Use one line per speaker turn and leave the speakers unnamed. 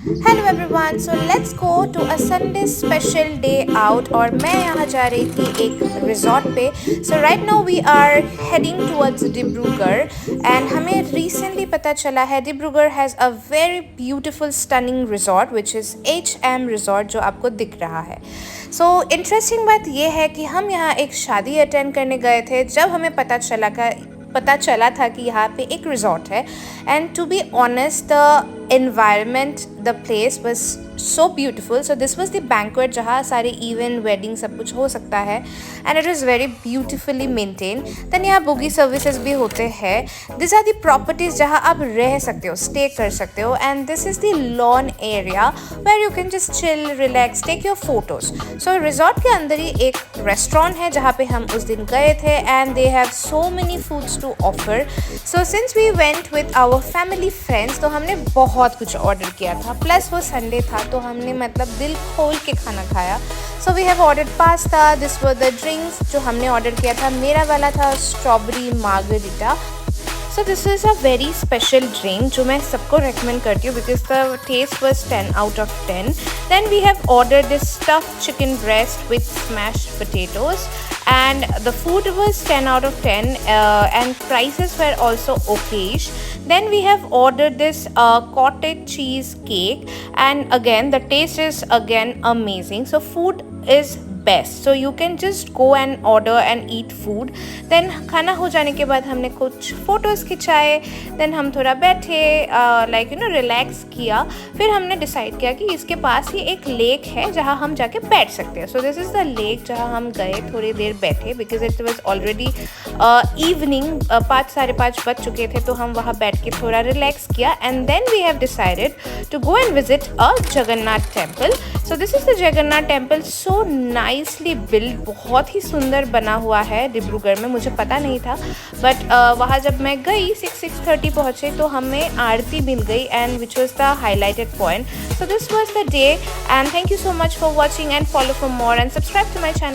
Hello everyone, so let's go to a Sunday special day out. और मैं यहाँ जा रही थी एक रिजॉर्ट पे। So right now we are heading towards Dibrugarh and हमें रिसेंटली पता चला है Dibrugarh has a very beautiful stunning resort which is HM resort, जो आपको दिख रहा है। सो इंटरेस्टिंग बात यह है कि हम यहाँ एक शादी अटेंड करने गए थे जब हमें पता चला था कि यहाँ पे एक रिजॉर्ट है। And to be honest, the environment, the place was so beautiful. So this was the banquet जहाँ सारे इवेंट वेडिंग सब कुछ हो सकता है and it is very beautifully maintain. Then यहाँ बुगी सर्विसेज भी होते हैं। दिस आर दी प्रॉपर्टीज़ जहाँ आप रह सकते हो, स्टे कर सकते हो। And this is the lawn area where you can just chill, relax, take your photos. So resort के अंदर ही एक रेस्टोरेंट है जहाँ पे हम उस दिन गए थे and they have so many foods to offer. So since we went with our family friends, तो हमने बहुत कुछ ऑर्डर किया था, प्लस वो संडे था तो हमने मतलब दिल खोल के खाना खाया। So we have ordered pasta, this were the drinks जो हमने ऑर्डर किया था। मेरा वाला था strawberry margarita. So this is a very special drink जो मैं सबको रेकमेंड करती हूँ because the taste was 10 out of 10. Then we have ordered this stuffed chicken breast with smashed potatoes and the food was 10 out of 10 and prices were also okayish. Then we have ordered this cottage cheese cake and again the taste is again amazing. So food is best, so you can just go and order and eat food. Then खाना हो जाने के बाद हमने कुछ photos खिंचाए। Then हम थोड़ा बैठे, लाइक रिलैक्स किया। फिर हमने डिसाइड किया कि इसके पास ही एक लेक है जहाँ हम जाके बैठ सकते हैं। सो दिस इज़ द लेक जहाँ हम गए, थोड़ी देर बैठे because it was already evening, 5 साढ़े 5 बज चुके थे। तो हम वहाँ बैठ के थोड़ा रिलैक्स किया and then we have decided to go and visit a Jagannath temple. So this is the Jagannath temple, so nicely build, बहुत ही सुंदर बना हुआ है डिब्रूगढ़ में। मुझे पता नहीं था बट वहाँ जब मैं गई 6:30 पहुँचे तो हमें आरती मिल गई and which was the highlighted point. So this was the day and thank you so much for watching and follow for more and subscribe to my channel.